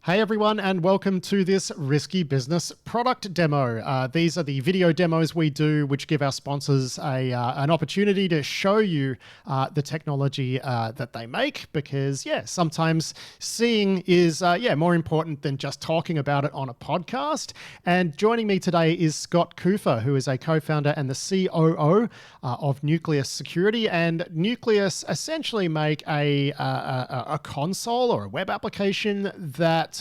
Hey everyone, and welcome to this Risky Business product demo. These are the video demos we do, which give our sponsors an opportunity to show you the technology that they make, because sometimes seeing is more important than just talking about it on a podcast. And joining me today is Scott Kuffer, who is a co-founder and the COO of Nucleus Security. And Nucleus essentially make a console or a web application that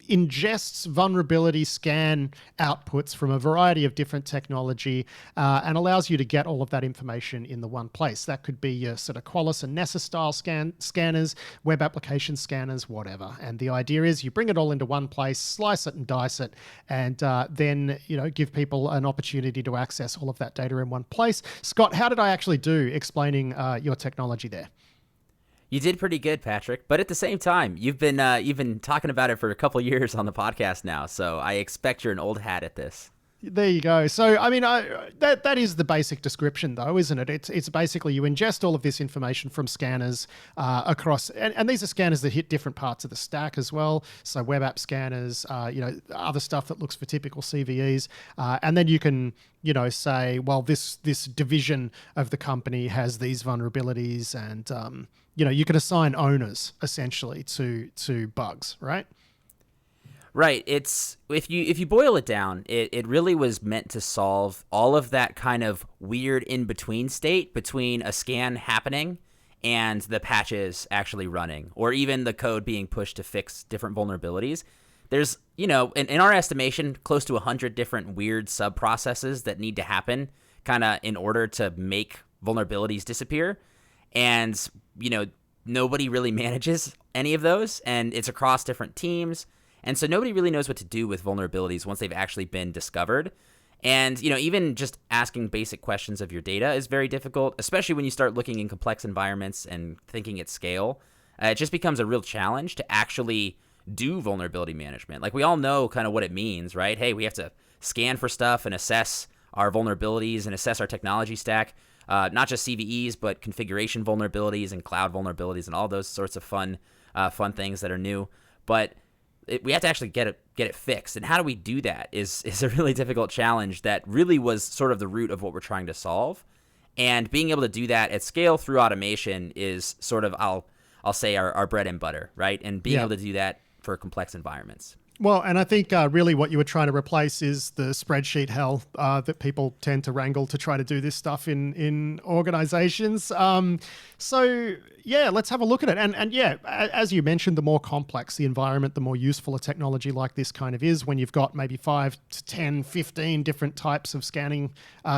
ingests vulnerability scan outputs from a variety of different technology and allows you to get all of that information in the one place. That could be your sort of Qualys and Nessus style scanners, web application scanners, whatever. And the idea is you bring it all into one place, slice it and dice it, and then give people an opportunity to access all of that data in one place. Scott, how did I actually do explaining your technology there? You did pretty good, Patrick. But at the same time, you've been talking about it for a couple years on the podcast now, so I expect you're an old hat at this. There you go. So, I mean, that is the basic description, though, isn't it? It's basically you ingest all of this information from scanners across, and these are scanners that hit different parts of the stack as well. So, web app scanners, other stuff that looks for typical CVEs, and then you can, say, well, this division of the company has these vulnerabilities, and you can assign owners essentially to bugs, right? Right. It's if you boil it down, it really was meant to solve all of that kind of weird in-between state between a scan happening and the patches actually running, or even the code being pushed to fix different vulnerabilities. There's, in our estimation, close to 100 different weird sub-processes that need to happen kind of in order to make vulnerabilities disappear. And, nobody really manages any of those, and it's across different teams. And so nobody really knows what to do with vulnerabilities once they've actually been discovered. And, even just asking basic questions of your data is very difficult, especially when you start looking in complex environments and thinking at scale. It just becomes a real challenge to actually do vulnerability management. Like, we all know kind of what it means, right? Hey, we have to scan for stuff and assess our vulnerabilities and assess our technology stack. Not just CVEs, but configuration vulnerabilities and cloud vulnerabilities and all those sorts of fun things that are new. But we have to actually get it fixed. And how do we do that is a really difficult challenge that really was sort of the root of what we're trying to solve. And being able to do that at scale through automation is sort of, I'll say, our bread and butter, right? And being able to do that for complex environments. Well, and I think really what you were trying to replace is the spreadsheet hell that people tend to wrangle to try to do this stuff in organizations. So, let's have a look at it. And as you mentioned, the more complex the environment, the more useful a technology like this kind of is when you've got maybe 5 to 10, 15 different types of scanning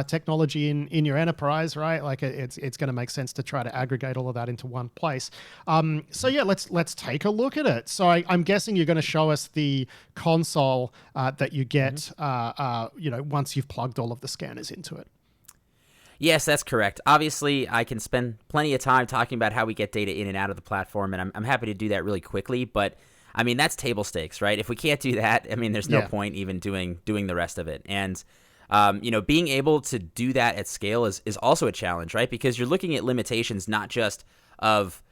technology in your enterprise, right? Like it's going to make sense to try to aggregate all of that into one place. Let's take a look at it. So I'm guessing you're going to show us the console that you get, once you've plugged all of the scanners into it. Yes, that's correct. Obviously, I can spend plenty of time talking about how we get data in and out of the platform, and I'm happy to do that really quickly. But I mean, that's table stakes, right? If we can't do that, I mean, there's no point even doing the rest of it. And being able to do that at scale is also a challenge, right? Because you're looking at limitations not just of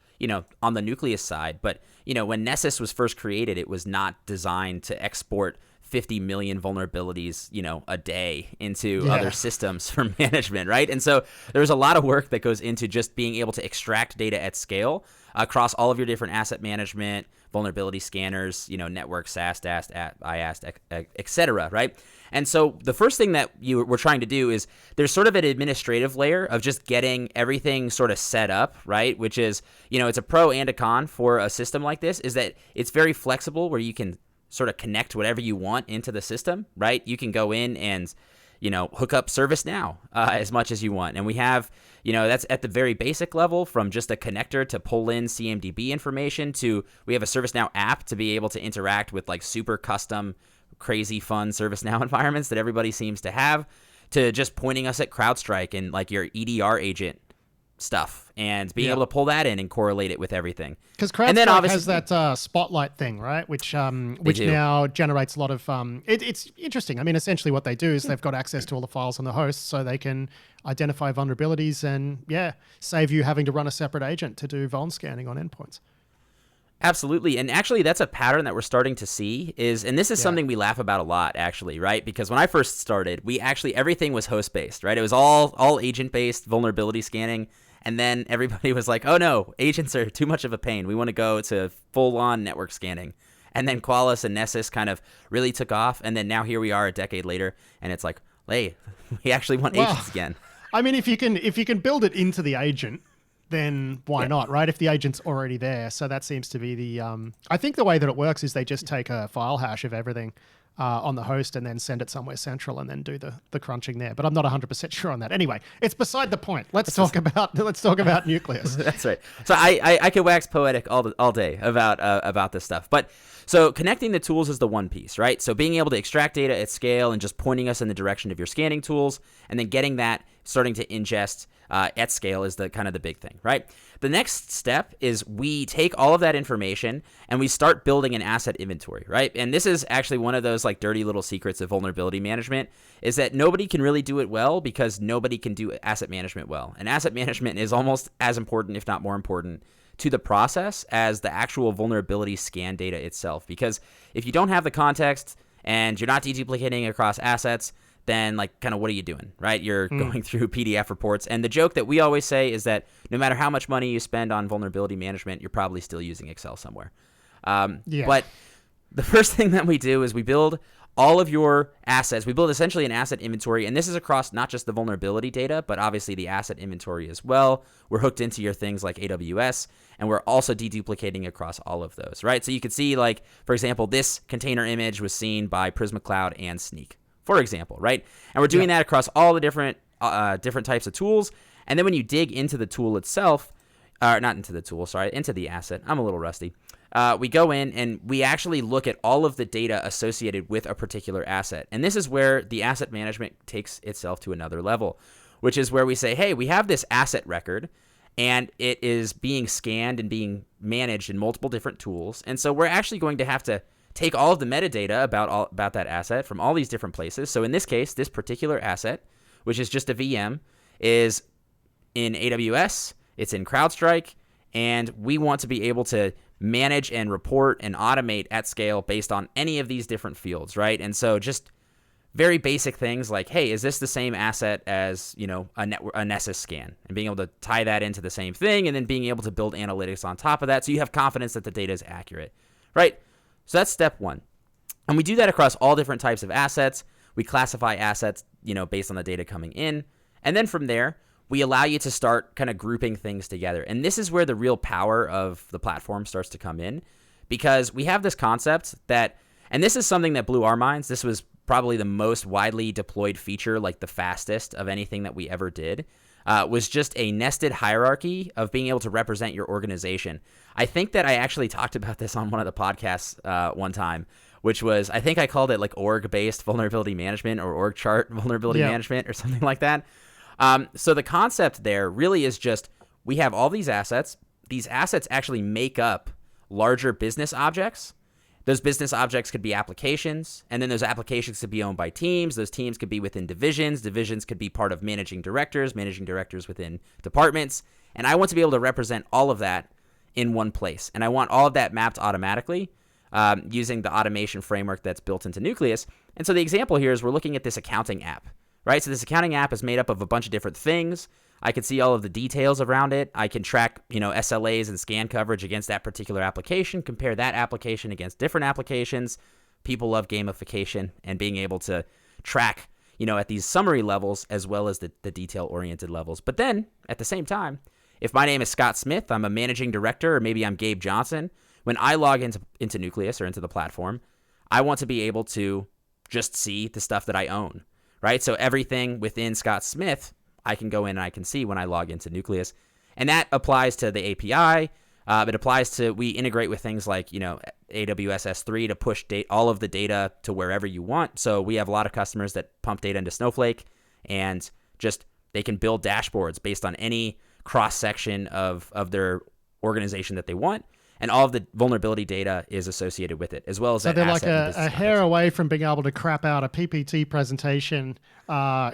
on the Nucleus side, but when Nessus was first created, it was not designed to export 50 million vulnerabilities, a day into other systems for management, right? And so there's a lot of work that goes into just being able to extract data at scale across all of your different asset management, vulnerability scanners, network, SAST, IAST, et cetera, right? And so the first thing that we're trying to do is there's sort of an administrative layer of just getting everything sort of set up, right? Which is, it's a pro and a con for a system like this, is that it's very flexible where you can sort of connect whatever you want into the system, right? You can go in and, hook up ServiceNow as much as you want. And we have, that's at the very basic level, from just a connector to pull in CMDB information to we have a ServiceNow app to be able to interact with like super custom, crazy fun ServiceNow environments that everybody seems to have, to just pointing us at CrowdStrike and like your EDR agent stuff and being able to pull that in and correlate it with everything. Because CrowdStrike has that spotlight thing, right? Which now generates a lot of... it's interesting. I mean, essentially what they do is they've got access to all the files on the host, so they can identify vulnerabilities and, save you having to run a separate agent to do vuln scanning on endpoints. Absolutely. And actually, that's a pattern that we're starting to see and this is something we laugh about a lot, actually, right? Because when I first started, everything was host-based, right? It was all agent-based vulnerability scanning. And then everybody was like, oh no, agents are too much of a pain. We want to go to full-on network scanning. And then Qualys and Nessus kind of really took off. And then now here we are a decade later, and it's like, hey, we actually want agents again. I mean, if you can build it into the agent, then why not, right? If the agent's already there. So that seems to be the... I think the way that it works is they just take a file hash of everything on the host and then send it somewhere central and then do the crunching there. But I'm not 100% sure on that. Anyway, it's beside the point. Let's talk about Nucleus. That's right. So I could wax poetic all day about this stuff. But so connecting the tools is the one piece, right? So being able to extract data at scale and just pointing us in the direction of your scanning tools, and then getting that starting to ingest at scale is the kind of the big thing, right? The next step is we take all of that information and we start building an asset inventory, right? And this is actually one of those like dirty little secrets of vulnerability management, is that nobody can really do it well because nobody can do asset management well. And asset management is almost as important, if not more important, to the process as the actual vulnerability scan data itself. Because if you don't have the context and you're not deduplicating across assets, then like kind of what are you doing, right? You're going through PDF reports. And the joke that we always say is that no matter how much money you spend on vulnerability management, you're probably still using Excel somewhere. But the first thing that we do is we build all of your assets. We build essentially an asset inventory, and this is across not just the vulnerability data, but obviously the asset inventory as well. We're hooked into your things like AWS, and we're also deduplicating across all of those, right? So you could see, like, for example, this container image was seen by Prisma Cloud and Sneak, for example, right? And we're doing that across all the different types of tools. And then when you dig into the tool itself, not into the tool, sorry, into the asset, I'm a little rusty. We go in and we actually look at all of the data associated with a particular asset. And this is where the asset management takes itself to another level, which is where we say, hey, we have this asset record and it is being scanned and being managed in multiple different tools. And so we're actually going to have to take all of the metadata about that asset from all these different places. So in this case, this particular asset, which is just a VM, is in AWS, it's in CrowdStrike, and we want to be able to manage and report and automate at scale based on any of these different fields, right? And so just very basic things like, hey, is this the same asset as, a Nessus scan? And being able to tie that into the same thing, and then being able to build analytics on top of that so you have confidence that the data is accurate, right? So that's step one. And we do that across all different types of assets. We classify assets, based on the data coming in. And then from there, we allow you to start kind of grouping things together. And this is where the real power of the platform starts to come in, because we have this concept that, and this is something that blew our minds. This was probably the most widely deployed feature, like the fastest of anything that we ever did, was just a nested hierarchy of being able to represent your organization. I think that I actually talked about this on one of the podcasts one time, which was, I think I called it like org-based vulnerability management or org chart vulnerability management or something like that. So the concept there really is just, we have all these assets. These assets actually make up larger business objects. Those business objects could be applications, and then those applications could be owned by teams. Those teams could be within divisions. Divisions could be part of managing directors within departments. And I want to be able to represent all of that in one place. And I want all of that mapped automatically using the automation framework that's built into Nucleus. And so the example here is we're looking at this accounting app, right? So this accounting app is made up of a bunch of different things. I can see all of the details around it. I can track, SLAs and scan coverage against that particular application, compare that application against different applications. People love gamification and being able to track, at these summary levels as well as the detail-oriented levels. But then, at the same time, if my name is Scott Smith, I'm a managing director, or maybe I'm Gabe Johnson, when I log into Nucleus or into the platform, I want to be able to just see the stuff that I own, right? So everything within Scott Smith, I can go in and I can see when I log into Nucleus. And that applies to the API. It applies to, we integrate with things like, AWS S3 to push all of the data to wherever you want. So we have a lot of customers that pump data into Snowflake, and just they can build dashboards based on any cross-section of their organization that they want. And all of the vulnerability data is associated with it, as well as so that they're asset like a hair away from being able to crap out a PPT presentation,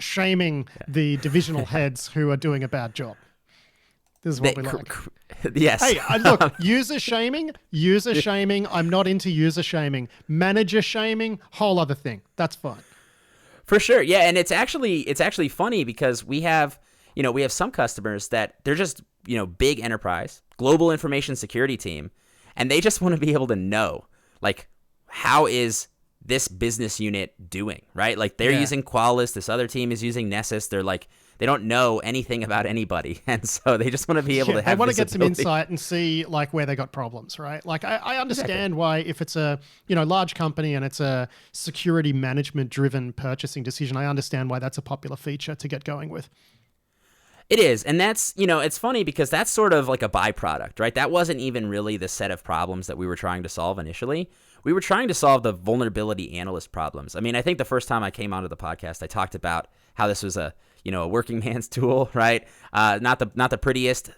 shaming the divisional heads who are doing a bad job. This is what we like. Yes. Hey, look, user shaming. I'm not into user shaming. Manager shaming, whole other thing. That's fine. For sure. Yeah, and it's actually funny because we have some customers that they're just, big enterprise, global information security team, and they just want to be able to know, like, how is this business unit doing, right? Like, they're using Qualys, this other team is using Nessus. They're like, they don't know anything about anybody, and so they just want to be able to have. They want to get some insight and see like where they got problems, right? Like I understand why if it's a large company and it's a security management driven purchasing decision, I understand why that's a popular feature to get going with. It is, and that's it's funny because that's sort of like a byproduct, right? That wasn't even really the set of problems that we were trying to solve initially. We were trying to solve the vulnerability analyst problems. I mean, I think the first time I came onto the podcast, I talked about how this was a working man's tool, right? Not the prettiest,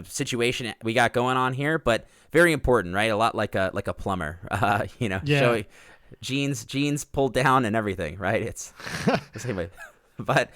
situation we got going on here, but very important, right? A lot like a plumber, showing jeans pulled down and everything, right? It's the same way. But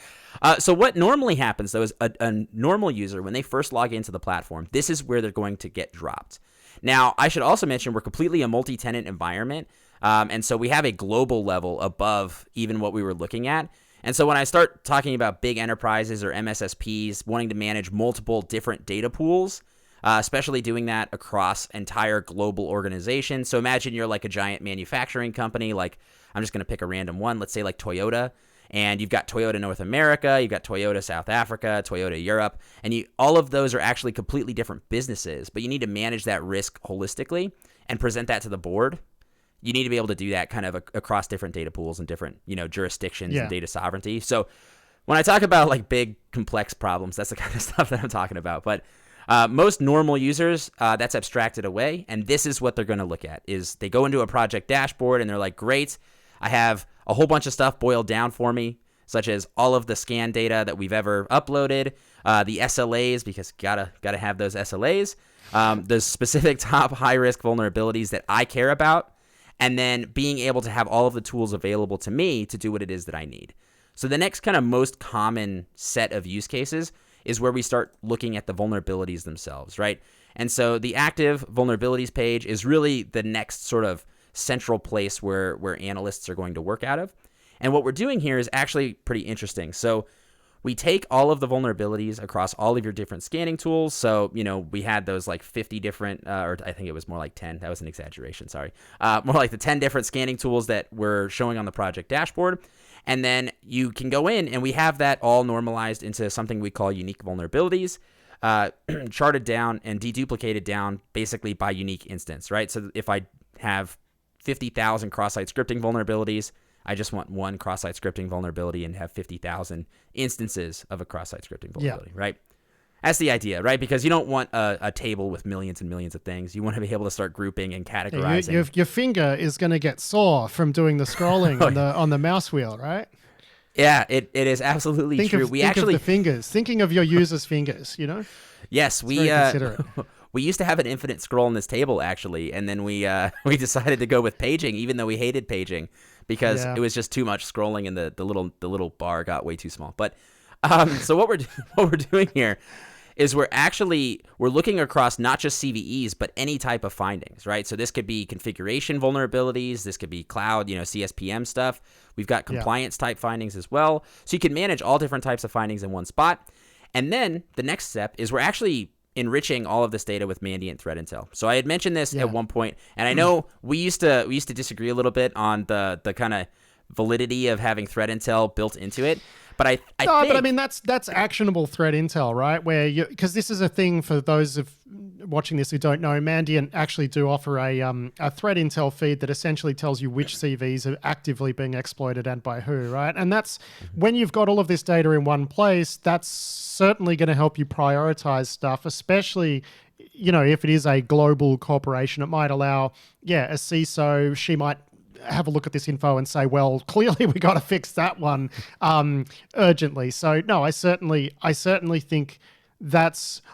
so what normally happens though is a normal user, when they first log into the platform, this is where they're going to get dropped. Now, I should also mention we're completely a multi-tenant environment, and so we have a global level above even what we were looking at. And so when I start talking about big enterprises or MSSPs wanting to manage multiple different data pools, especially doing that across entire global organizations. So imagine you're like a giant manufacturing company, like I'm just going to pick a random one, let's say like Toyota, and you've got Toyota North America, you've got Toyota South Africa, Toyota Europe, and all of those are actually completely different businesses, but you need to manage that risk holistically and present that to the board. You need to be able to do that kind of across different data pools and different, jurisdictions and data sovereignty. So when I talk about like big, complex problems, that's the kind of stuff that I'm talking about. But most normal users, that's abstracted away. And this is what they're going to look at is they go into a project dashboard and they're like, great, I have a whole bunch of stuff boiled down for me, such as all of the scan data that we've ever uploaded, the SLAs, because gotta have those SLAs, the specific top high risk vulnerabilities that I care about, and then being able to have all of the tools available to me to do what it is that I need. So the next kind of most common set of use cases is where we start looking at the vulnerabilities themselves, right? And so the active vulnerabilities page is really the next sort of central place where analysts are going to work out of. And what we're doing here is actually pretty interesting. So we take all of the vulnerabilities across all of your different scanning tools. So, we had those like 50 different, or I think it was more like 10. That was an exaggeration, sorry. More like the 10 different scanning tools that we're showing on the project dashboard. And then you can go in and we have that all normalized into something we call unique vulnerabilities, charted down and deduplicated down basically by unique instance, right? So if I have 50,000 cross-site scripting vulnerabilities, I just want one cross-site scripting vulnerability and have 50,000 instances of a cross-site scripting vulnerability, right? That's the idea, right? Because you don't want a table with millions and millions of things. You want to be able to start grouping and categorizing. Your finger is going to get sore from doing the scrolling on the mouse wheel, right? Yeah, it is absolutely true. Think of the fingers. Thinking of your users' fingers, Yes, we used to have an infinite scroll on this table actually, and then we decided to go with paging, even though we hated paging because it was just too much scrolling and the little bar got way too small. But so what we're doing here is we're looking across not just CVEs but any type of findings, right? So this could be configuration vulnerabilities, this could be cloud, CSPM stuff. We've got compliance type findings as well. So you can manage all different types of findings in one spot. And then the next step is we're actually enriching all of this data with Mandiant threat intel. So I had mentioned this at one point, and I know we used to disagree a little bit on the kind of validity of having threat intel built into it. But but I mean that's actionable threat intel, right? Where because this is a thing for those of watching this who don't know, Mandiant actually do offer a threat intel feed that essentially tells you which CVs are actively being exploited and by who, right? And that's when you've got all of this data in one place, that's certainly going to help you prioritize stuff, especially if it is a global corporation. It might allow a CISO, she might have a look at this info and say, well, clearly we got to fix that one urgently. So no, I certainly think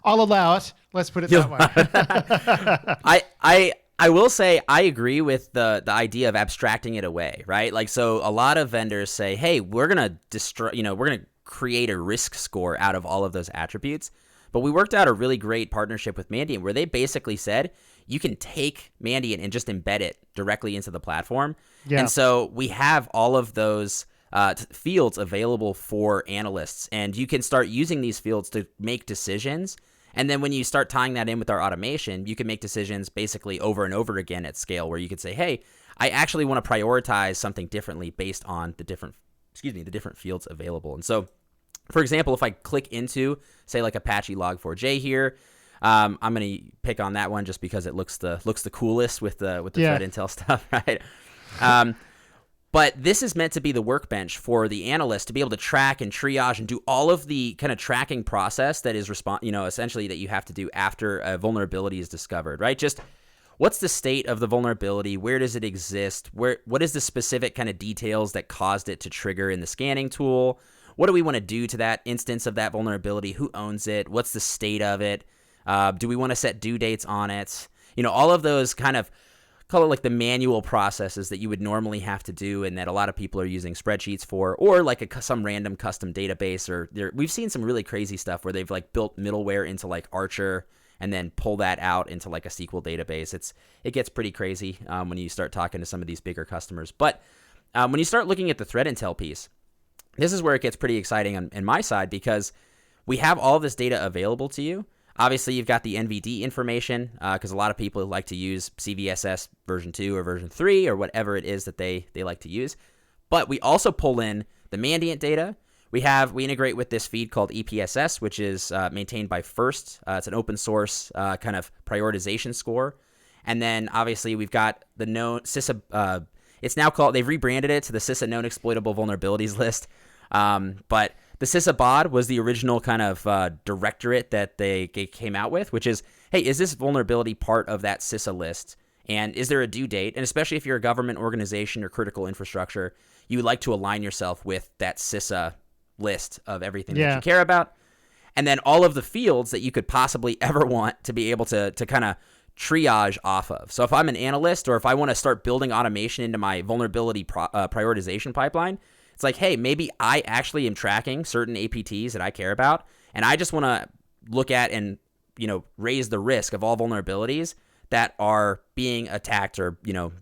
I'll allow it. Let's put it that way. I will say I agree with the idea of abstracting it away, right? Like, so a lot of vendors say, hey, we're going to we're going to create a risk score out of all of those attributes. But we worked out a really great partnership with Mandiant where they basically said you can take Mandiant and just embed it directly into the platform. Yeah. And so we have all of those fields available for analysts, and you can start using these fields to make decisions. And then when you start tying that in with our automation, you can make decisions basically over and over again at scale, where you could say, hey, I actually want to prioritize something differently based on the different fields available. And so, for example, if I click into, say, like Apache Log4j here, I'm going to pick on that one just because it looks the coolest with the threat intel stuff, right? But this is meant to be the workbench for the analyst to be able to track and triage and do all of the kind of tracking process that is essentially that you have to do after a vulnerability is discovered, right? Just what's the state of the vulnerability? Where does it exist? What is the specific kind of details that caused it to trigger in the scanning tool? What do we want to do to that instance of that vulnerability? Who owns it? What's the state of it? Do we want to set due dates on it? All of those kind of call it like the manual processes that you would normally have to do and that a lot of people are using spreadsheets for, or like some random custom database. Or we've seen some really crazy stuff where they've like built middleware into like Archer and then pull that out into like a SQL database. It gets pretty crazy when you start talking to some of these bigger customers. But when you start looking at the threat intel piece, this is where it gets pretty exciting on my side, because we have all this data available to you. Obviously, you've got the NVD information because a lot of people like to use CVSS version 2 or version 3 or whatever it is that they like to use. But we also pull in the Mandiant data. We integrate with this feed called EPSS, which is maintained by First. It's an open source kind of prioritization score. And then obviously we've got the known CISA. It's now called, they've rebranded it to the CISA known exploitable vulnerabilities list. But the CISA BOD was the original kind of directorate that they came out with, which is, hey, is this vulnerability part of that CISA list? And is there a due date? And especially if you're a government organization or critical infrastructure, you would like to align yourself with that CISA list of everything that you care about. And then all of the fields that you could possibly ever want to be able to kind of triage off of. So if I'm an analyst or if I want to start building automation into my vulnerability prioritization pipeline, it's like, hey, maybe I actually am tracking certain APTs that I care about, and I just want to look at and, raise the risk of all vulnerabilities that are being attacked or,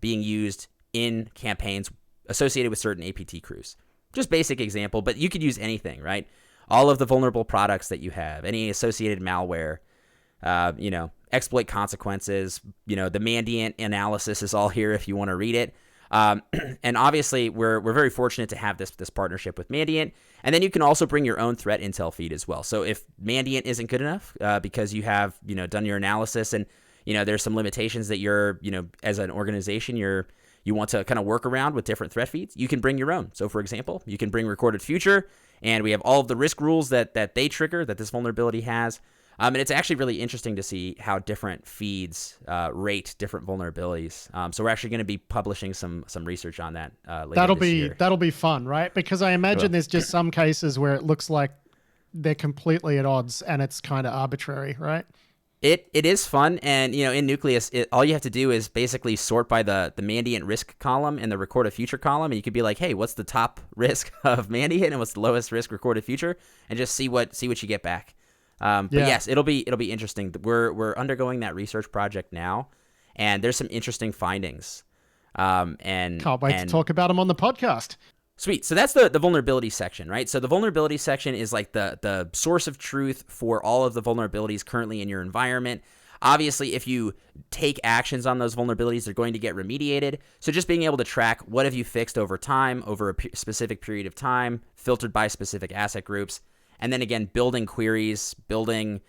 being used in campaigns associated with certain APT crews. Just basic example, but you could use anything, right? All of the vulnerable products that you have, any associated malware, exploit consequences, the Mandiant analysis is all here if you want to read it. And obviously we're very fortunate to have this partnership with Mandiant. And then you can also bring your own threat intel feed as well. So if Mandiant isn't good enough, because you have, done your analysis and, there's some limitations that you're, as an organization, you want to kind of work around with different threat feeds, you can bring your own. So for example, you can bring recorded future, and we have all of the risk rules that they trigger that this vulnerability has. And it's actually really interesting to see how different feeds rate different vulnerabilities. So we're actually going to be publishing some research on that later this year. That'll be fun, right? Because I imagine there's just some cases where it looks like they're completely at odds and it's kind of arbitrary, right? It is fun, and in Nucleus, all you have to do is basically sort by the Mandiant risk column and the recorded future column, and you could be like, hey, what's the top risk of Mandiant and what's the lowest risk recorded future, and just see what you get back. But yes, it'll be interesting. We're undergoing that research project now, and there's some interesting findings. And can't wait to talk about them on the podcast. Sweet. So that's the vulnerability section, right? So the vulnerability section is like the source of truth for all of the vulnerabilities currently in your environment. Obviously, if you take actions on those vulnerabilities, they're going to get remediated. So just being able to track what have you fixed over time, over a specific period of time, filtered by specific asset groups. And then again, building queries, building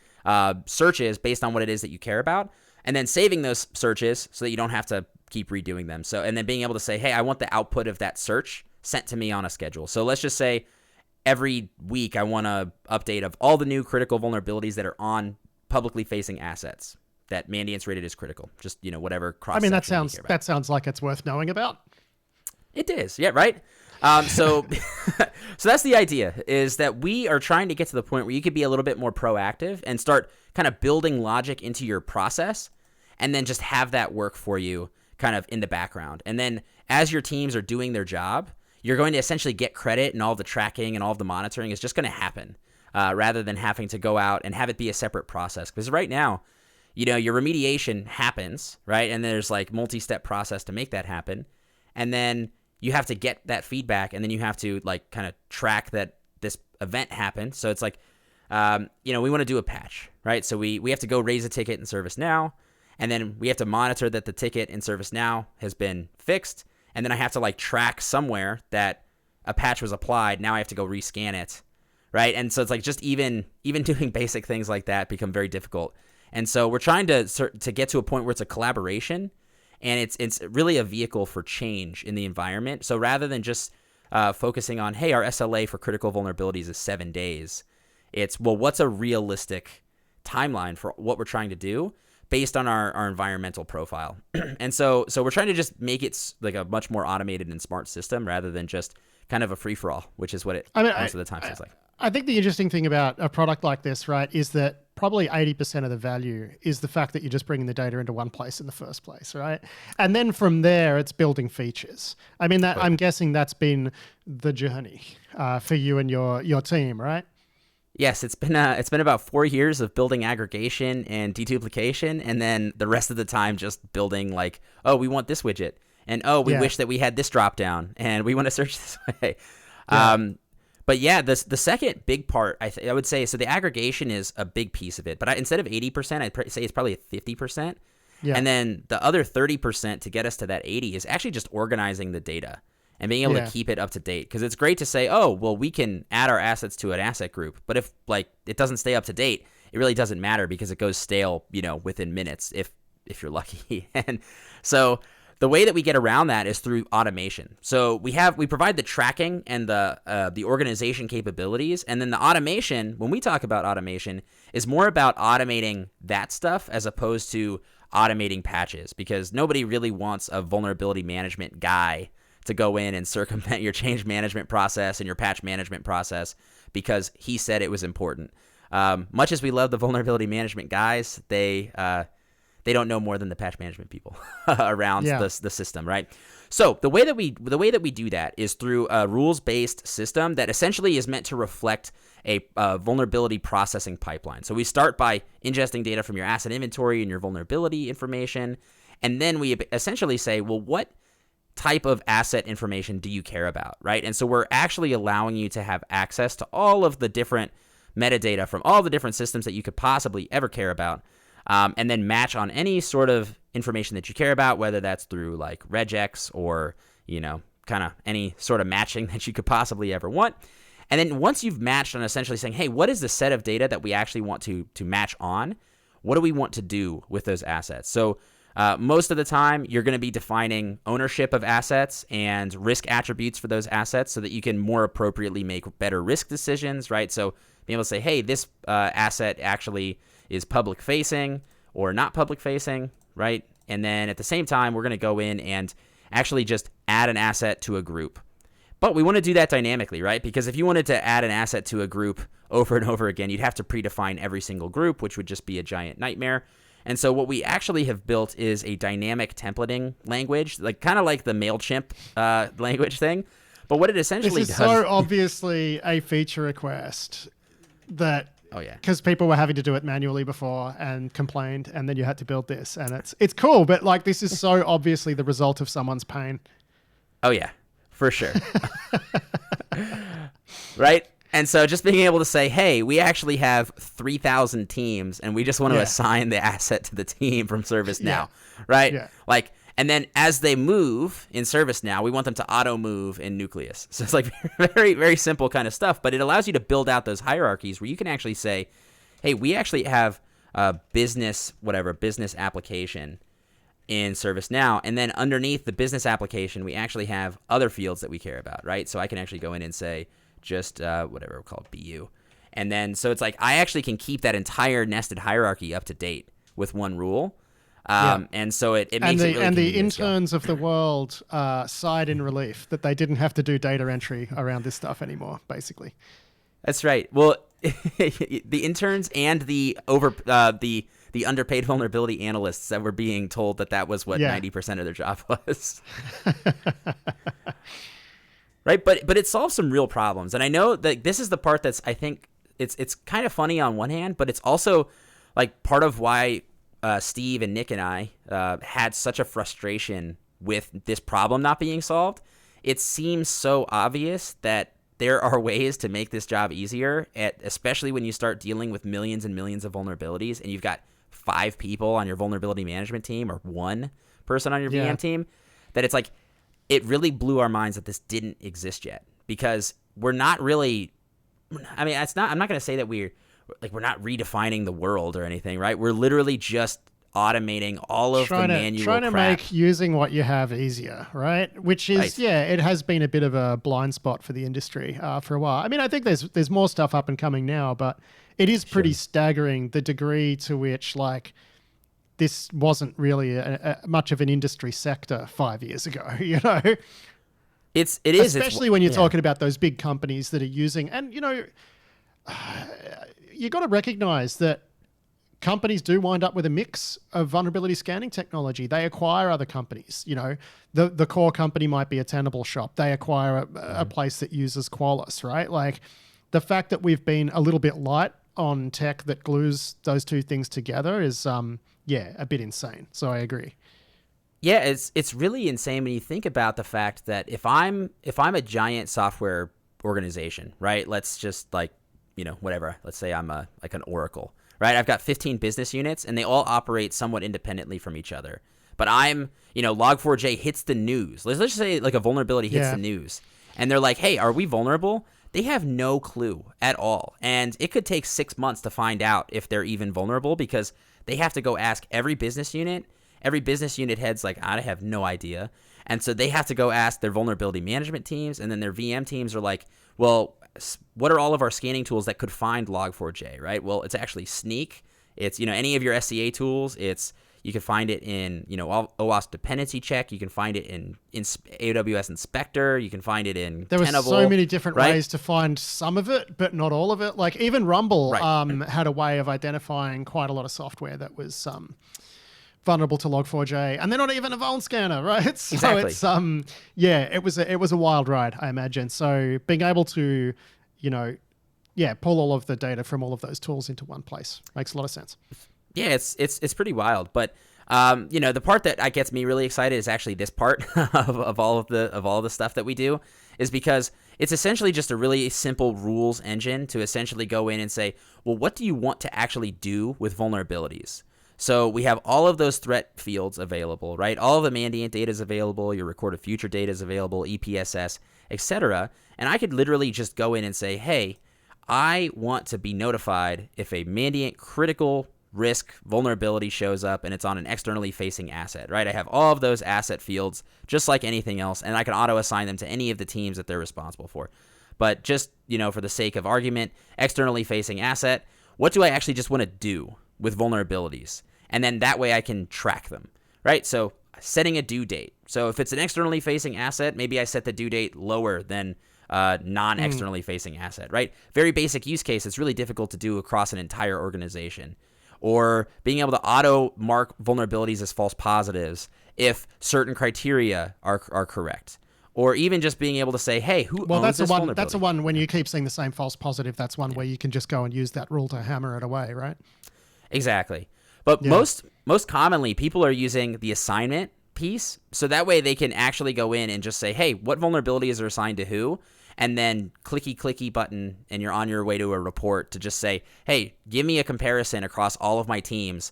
searches based on what it is that you care about, and then saving those searches so that you don't have to keep redoing them. So, and then being able to say, hey, I want the output of that search sent to me on a schedule. So let's just say every week I want an update of all the new critical vulnerabilities that are on publicly facing assets that Mandiant's rated as critical. Just, whatever cross. I mean, that sounds like it's worth knowing about. It is. Yeah, right. So that's the idea, is that we are trying to get to the point where you could be a little bit more proactive and start kind of building logic into your process, and then just have that work for you kind of in the background. And then as your teams are doing their job, you're going to essentially get credit, and all the tracking and all of the monitoring is just going to happen. rather than having to go out and have it be a separate process. Because right now, your remediation happens, right? And there's like multi-step process to make that happen. And then you have to get that feedback, and then you have to like kind of track that this event happened. So it's like, we want to do a patch, right? So we have to go raise a ticket in ServiceNow, and then we have to monitor that the ticket in ServiceNow has been fixed. And then I have to like track somewhere that a patch was applied. Now I have to go rescan it, right? And so it's like just even doing basic things like that become very difficult. And so we're trying to get to a point where it's a collaboration, and it's really a vehicle for change in the environment. So rather than just focusing on, hey, our SLA for critical vulnerabilities is 7 days, it's, well, what's a realistic timeline for what we're trying to do based on our environmental profile. And so we're trying to just make it like a much more automated and smart system rather than just kind of a free-for-all, which is what most of the time seems like. I think the interesting thing about a product like this, right, is that probably 80% of the value is the fact that you're just bringing the data into one place in the first place, right? And then from there, it's building features. I mean, I'm guessing that's been the journey for you and your team, right? Yes, it's been about 4 years of building aggregation and deduplication, and then the rest of the time just building like, oh, we want this widget, and oh, we wish that we had this drop down, and we want to search this way. Yeah. But yeah, the second big part, I would say, so the aggregation is a big piece of it. But instead of 80%, I'd say it's probably 50%. Yeah. And then the other 30% to get us to that 80 is actually just organizing the data and being able to keep it up to date. Because it's great to say, oh, well, we can add our assets to an asset group. But if like it doesn't stay up to date, it really doesn't matter because it goes stale, within minutes if you're lucky. And so the way that we get around that is through automation. So we provide the tracking and the organization capabilities, and then the automation, when we talk about automation, is more about automating that stuff as opposed to automating patches, because nobody really wants a vulnerability management guy to go in and circumvent your change management process and your patch management process because he said it was important. Much as we love the vulnerability management guys, they don't know more than the patch management people around the system, right? So the way that we do that is through a rules-based system that essentially is meant to reflect a vulnerability processing pipeline. So we start by ingesting data from your asset inventory and your vulnerability information, and then we essentially say, well, what type of asset information do you care about, right? And so we're actually allowing you to have access to all of the different metadata from all the different systems that you could possibly ever care about. And then match on any sort of information that you care about, whether that's through like regex or, kind of any sort of matching that you could possibly ever want. And then once you've matched on essentially saying, hey, what is the set of data that we actually want to match on? What do we want to do with those assets? So most of the time, you're going to be defining ownership of assets and risk attributes for those assets so that you can more appropriately make better risk decisions, right? So being able to say, hey, this asset actually is public facing or not public facing, right? And then at the same time, we're going to go in and actually just add an asset to a group. But we want to do that dynamically, right? Because if you wanted to add an asset to a group over and over again, you'd have to predefine every single group, which would just be a giant nightmare. And so what we actually have built is a dynamic templating language, like kind of like the MailChimp language thing. But what it essentially does... This is so obviously a feature request that... Oh yeah, because people were having to do it manually before and complained, and then you had to build this, and it's cool, but like this is so obviously the result of someone's pain. Oh yeah, for sure. Right? And so just being able to say, hey, we actually have 3,000 teams, and we just want to assign the asset to the team from ServiceNow, right? Yeah. Like, and then as they move in ServiceNow, we want them to auto move in Nucleus. So it's like very, very simple kind of stuff, but it allows you to build out those hierarchies where you can actually say, hey, we actually have a business application in ServiceNow, and then underneath the business application, we actually have other fields that we care about, right? So I can actually go in and say just whatever we'll call it, BU. And then, so it's like I actually can keep that entire nested hierarchy up to date with one rule. And so it makes it really and the interns of the world sighed in relief that they didn't have to do data entry around this stuff anymore, basically. That's right. Well, the interns and the underpaid vulnerability analysts that were being told that was what 90% of their job was. Right? But it solves some real problems. And I know that this is the part that's, I think, it's kind of funny on one hand, but it's also like part of why Steve and Nick and I had such a frustration with this problem not being solved. It seems so obvious that there are ways to make this job easier, especially when you start dealing with millions and millions of vulnerabilities and you've got 5 people on your vulnerability management team or 1 person on your VM team, that it's like it really blew our minds that this didn't exist yet, because we're not really, I mean, I'm not going to say that we're not redefining the world or anything, right? We're literally just automating all of the manual trying to crap. make using what you have easier, right? Which is, Right. it has been a bit of a blind spot for the industry for a while. I mean, I think there's more stuff up and coming now, but it is pretty staggering the degree to which like this wasn't really much of an industry sector 5 years ago, you know? It is. Especially when you're talking about those big companies that are using, and you know, you got to recognize that companies do wind up with a mix of vulnerability scanning technology. They acquire other companies. You know, the core company might be a Tenable shop. They acquire a place that uses Qualys, right? Like the fact that we've been a little bit light on tech that glues those two things together is, a bit insane. So I agree. Yeah, it's really insane when you think about the fact that if I'm a giant software organization, right? Let's just like, you know, whatever. Let's say I'm like an Oracle, right? I've got 15 business units and they all operate somewhat independently from each other. But I'm, you know, Log4j hits the news. Let's just say like a vulnerability hits the news and they're like, hey, are we vulnerable? They have no clue at all. And it could take 6 months to find out if they're even vulnerable, because they have to go ask every business unit. Every business unit head's like, I have no idea. And so they have to go ask their vulnerability management teams, and then their VM teams are like, well, what are all of our scanning tools that could find Log4j, right? Well, it's actually Sneak. It's, you know, any of your SCA tools. You can find it in, you know, OWASP dependency check. You can find it in AWS Inspector. You can find it in There were Tenable, so many different right? ways to find some of it, but not all of it. Like even Rumble had a way of identifying quite a lot of software that was vulnerable to Log4j, and they're not even a Vuln scanner, right? So Exactly. it's it was a wild ride, I imagine. So being able to, you know, pull all of the data from all of those tools into one place makes a lot of sense. Yeah, it's pretty wild, but you know, the part that gets me really excited is actually this part of all of the stuff that we do, is because it's essentially just a really simple rules engine to essentially go in and say, well, what do you want to actually do with vulnerabilities? So we have all of those threat fields available, right? All of the mandiant data is available, your recorded future data is available, EPSS, etc. And I could literally just go in and say, hey, I want to be notified if a mandiant critical risk vulnerability shows up and it's on an externally facing asset, right? I have all of those asset fields just like anything else, and I can auto assign them to any of the teams that they're responsible for. But just, you know, for the sake of argument, externally facing asset, what do I actually just want to do with vulnerabilities? And then that way I can track them, right? So setting a due date. So if it's an externally facing asset, maybe I set the due date lower than non-externally facing asset, right? Very basic use case. It's really difficult to do across an entire organization. Or being able to auto mark vulnerabilities as false positives if certain criteria are correct. Or even just being able to say, hey, who owns this vulnerability? That's the one when you keep seeing the same false positive. That's one where you can just go and use that rule to hammer it away, right? Exactly. But most commonly, people are using the assignment piece, so that way they can actually go in and just say, hey, what vulnerabilities are assigned to who? And then clicky button, and you're on your way to a report to just say, hey, give me a comparison across all of my teams.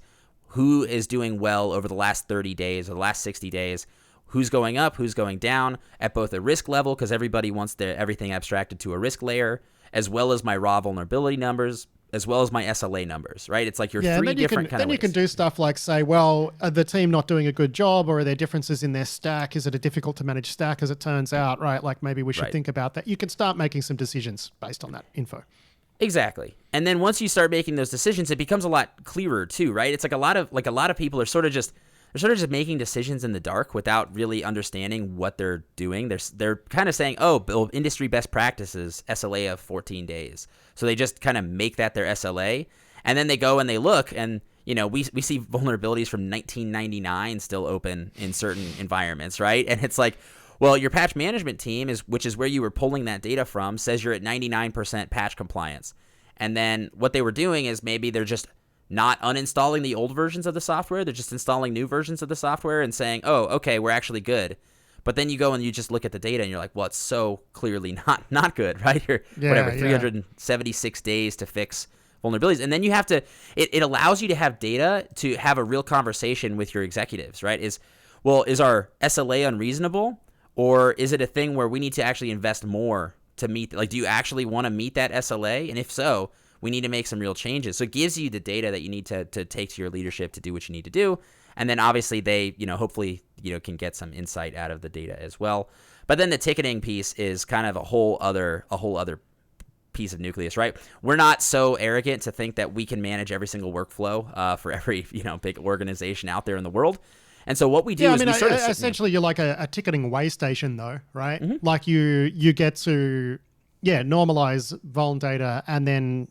Who is doing well over the last 30 days or the last 60 days? Who's going up? Who's going down at both a risk level, because everybody wants everything abstracted to a risk layer, as well as my raw vulnerability numbers, as well as my SLA numbers, right? It's like your three different kind of ways. Then you can do stuff like say, well, are the team not doing a good job, or are there differences in their stack? Is it a difficult to manage stack as it turns out, right? Like maybe we should think about that. You can start making some decisions based on that info. Exactly. And then once you start making those decisions, it becomes a lot clearer too, right? It's like a lot of people are sort of just making decisions in the dark without really understanding what they're doing. They're kind of saying, oh, industry best practices, SLA of 14 days. So they just kind of make that their SLA. And then they go and they look, and you know, we see vulnerabilities from 1999 still open in certain environments, right? And it's like, well, your patch management team, which is where you were pulling that data from, says you're at 99% patch compliance. And then what they were doing is maybe they're just not uninstalling the old versions of the software. They're just installing new versions of the software and saying, oh, okay, we're actually good. But then you go and you just look at the data and you're like, well, it's so clearly not good, right? You're 376 days to fix vulnerabilities. And then you have to, it allows you to have data to have a real conversation with your executives, right? Is our SLA unreasonable, or is it a thing where we need to actually invest more to meet, like, do you actually want to meet that SLA? And if so, we need to make some real changes. So it gives you the data that you need to take to your leadership to do what you need to do. And then obviously they, hopefully, can get some insight out of the data as well. But then the ticketing piece is kind of a whole other piece of Nucleus, right? We're not so arrogant to think that we can manage every single workflow for every, big organization out there in the world. And so what we do is we sort of essentially you're like a ticketing way station though, right? Mm-hmm. Like you get to normalize Vuln data, and then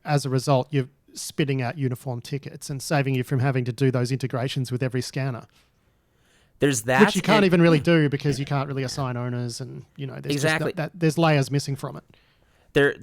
as a result you're spitting out uniform tickets and saving you from having to do those integrations with every scanner. There's that, which you can't even really do because you can't really assign owners, and there's exactly there's layers missing from it.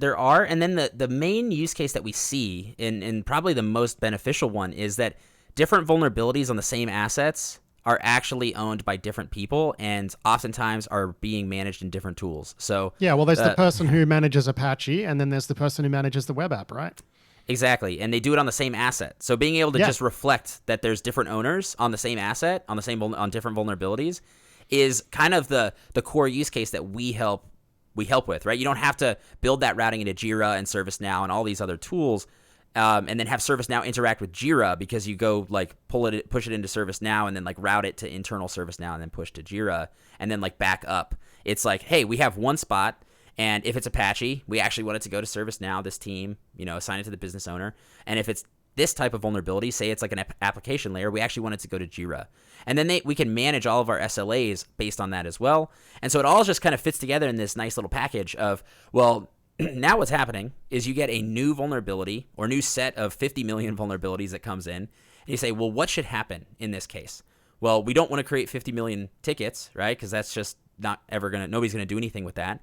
There are, and then the main use case that we see, and probably the most beneficial one, is that different vulnerabilities on the same assets are actually owned by different people and oftentimes are being managed in different tools. So there's the person who manages Apache, and then there's the person who manages the web app, right? Exactly, and they do it on the same asset. So being able to just reflect that there's different owners on the same asset, on different vulnerabilities, is kind of the core use case that we help with, right? You don't have to build that routing into Jira and ServiceNow and all these other tools, and then have ServiceNow interact with Jira, because you go push it into ServiceNow and then route it to internal ServiceNow and then push to Jira and then back up. It's like, hey, we have one spot, and if it's Apache, we actually want it to go to ServiceNow, this team, assign it to the business owner. And if it's this type of vulnerability, say it's like an application layer, we actually want it to go to Jira. And then we can manage all of our SLAs based on that as well. And so it all just kind of fits together in this nice little package of, well, now what's happening is you get a new vulnerability or new set of 50 million vulnerabilities that comes in, and you say, well, what should happen in this case? Well, we don't want to create 50 million tickets, right? Because that's just nobody's going to do anything with that.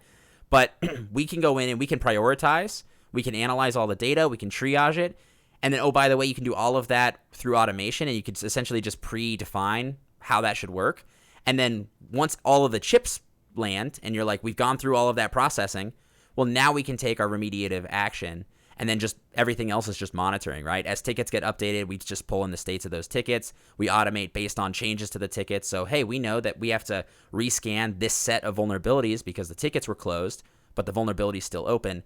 But we can go in and we can prioritize, we can analyze all the data, we can triage it, and then, oh, by the way, you can do all of that through automation, and you could essentially just predefine how that should work. And then once all of the chips land and you're like, we've gone through all of that processing, well, now we can take our remediative action, and then just everything else is just monitoring, right? As tickets get updated, we just pull in the states of those tickets. We automate based on changes to the tickets. So, hey, we know that we have to rescan this set of vulnerabilities because the tickets were closed, but the vulnerability is still open.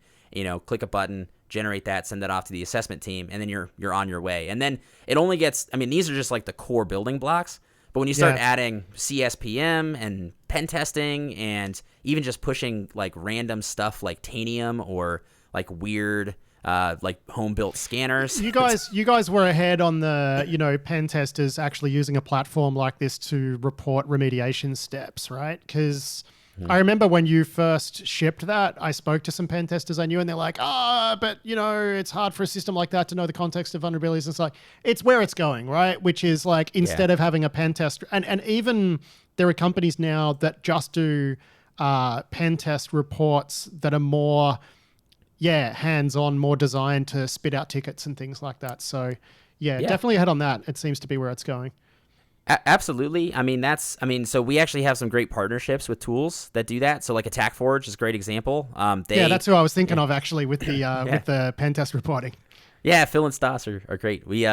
Click a button, generate that, send that off to the assessment team, and then you're on your way. And then it only gets, these are just the core building blocks. But when you start adding CSPM and pen testing and even just pushing random stuff like Tanium or weird home built scanners. You guys were ahead on the, pen testers actually using a platform like this to report remediation steps, right? Because I remember when you first shipped that, I spoke to some pen testers I knew, and they're like, but it's hard for a system like that to know the context of vulnerabilities. And it's like, it's where it's going, right? Which is instead of having a pen test, and even there are companies now that just do pen test reports that are more, hands-on, more designed to spit out tickets and things like that. So definitely ahead on that. It seems to be where it's going. Absolutely. So we actually have some great partnerships with tools that do that. So AttackForge is a great example. That's who I was thinking of actually with the with the pen test reporting. Yeah, Phil and Stas are great. We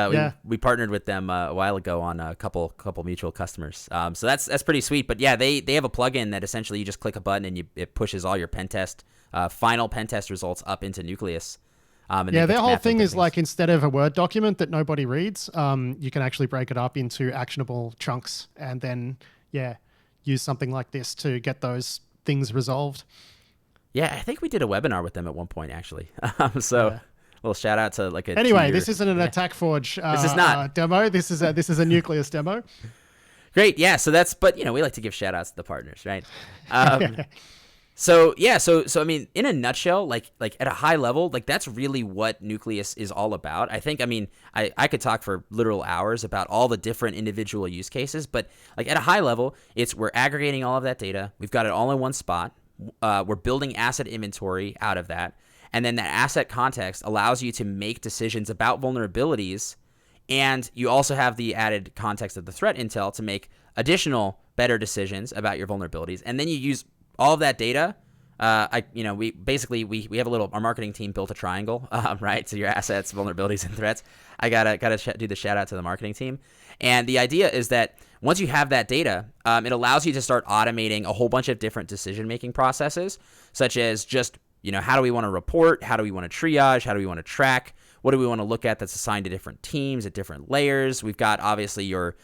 partnered with them a while ago on a couple mutual customers. So that's pretty sweet. But they have a plugin that essentially you just click a button and it pushes all your pen test final pen test results up into Nucleus. Their whole thing is instead of a Word document that nobody reads, you can actually break it up into actionable chunks and then, use something like this to get those things resolved. Yeah, I think we did a webinar with them at one point, actually. A little shout out to Anyway, this isn't an AttackForge this is not. Demo. This is a Nucleus demo. Great, yeah. So we like to give shout outs to the partners, right? So in a nutshell, at a high level, that's really what Nucleus is all about. I think, I could talk for literal hours about all the different individual use cases, but at a high level, we're aggregating all of that data. We've got it all in one spot. We're building asset inventory out of that. And then that asset context allows you to make decisions about vulnerabilities. And you also have the added context of the threat intel to make additional better decisions about your vulnerabilities. And then you use all of that data. We have our marketing team built a triangle, right? So your assets, vulnerabilities, and threats. I gotta do the shout out to the marketing team. And the idea is that once you have that data, it allows you to start automating a whole bunch of different decision-making processes, such as just, how do we want to report? How do we want to triage? How do we want to track? What do we want to look at that's assigned to different teams at different layers? We've got obviously your,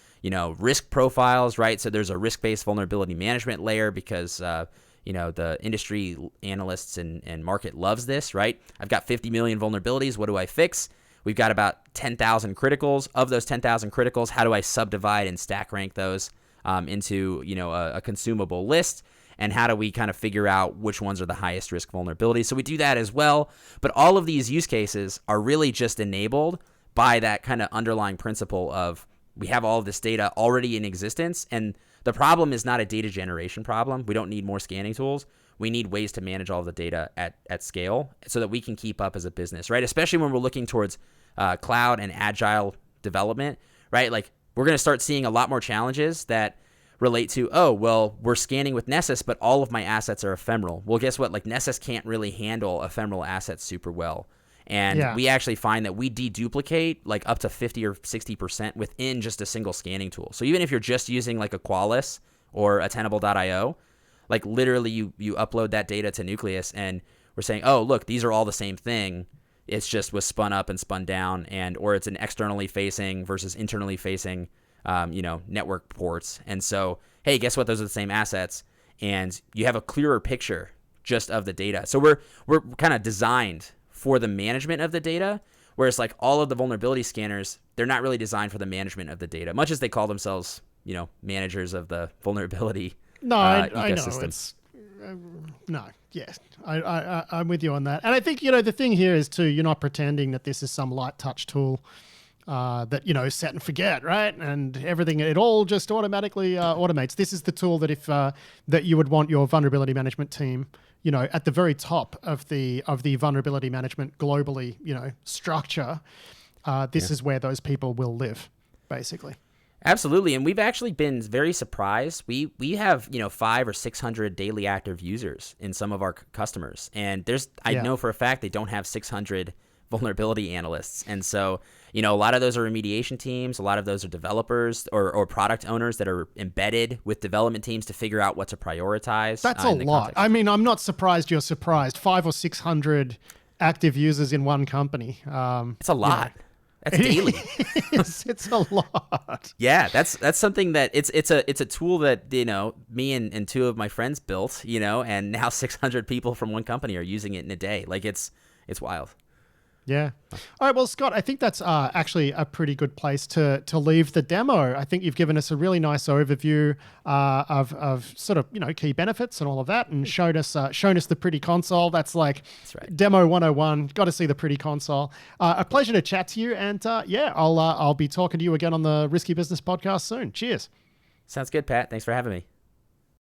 risk profiles, right? So there's a risk-based vulnerability management layer because, the industry analysts and market loves this, right? I've got 50 million vulnerabilities. What do I fix? We've got about 10,000 criticals. Of those 10,000 criticals, how do I subdivide and stack rank those into, a consumable list? And how do we kind of figure out which ones are the highest risk vulnerabilities? So we do that as well. But all of these use cases are really just enabled by that kind of underlying principle of we have all of this data already in existence. And the problem is not a data generation problem. We don't need more scanning tools. We need ways to manage all of the data at scale so that we can keep up as a business, right? Especially when we're looking towards cloud and agile development, right? Like we're going to start seeing a lot more challenges that relate to, we're scanning with Nessus, but all of my assets are ephemeral. Well, guess what? Like Nessus can't really handle ephemeral assets super well. And we actually find that we deduplicate like up to 50 or 60% within just a single scanning tool. So even if you're just using like a Qualys or a Tenable.io, like literally you upload that data to Nucleus and we're saying, oh, look, these are all the same thing. It's just was spun up and spun down, or it's an externally facing versus internally facing network ports. And so, hey, guess what? Those are the same assets. And you have a clearer picture just of the data. So we're kind of designed for the management of the data, whereas like all of the vulnerability scanners, they're not really designed for the management of the data, much as they call themselves, managers of the vulnerability ecosystem. I'm with you on that. And I think, the thing here is too, you're not pretending that this is some light touch tool that, set and forget, right? And everything, it all just automatically automates. This is the tool that if that you would want your vulnerability management team, at the very top of the vulnerability management globally, structure. This is where those people will live, basically. Absolutely, and we've actually been very surprised. We have 500 or 600 daily active users in some of our customers, and I know for a fact they don't have 600 vulnerability analysts, and so a lot of those are remediation teams, a lot of those are developers or product owners that are embedded with development teams to figure out what to prioritize. That's a lot. I mean, I'm not surprised you're surprised. 500 or 600 active users in one company. It's a lot. That's daily. It's a lot. Yeah, that's something that it's a tool that me and two of my friends built, and now 600 people from one company are using it in a day. Like it's wild. Yeah. All right. Well, Scott, I think that's actually a pretty good place to leave the demo. I think you've given us a really nice overview of sort of key benefits and all of that, and shown us the pretty console. That's right. Demo 101. Got to see the pretty console. A pleasure to chat to you, and I'll be talking to you again on the Risky Business podcast soon. Cheers. Sounds good, Pat. Thanks for having me.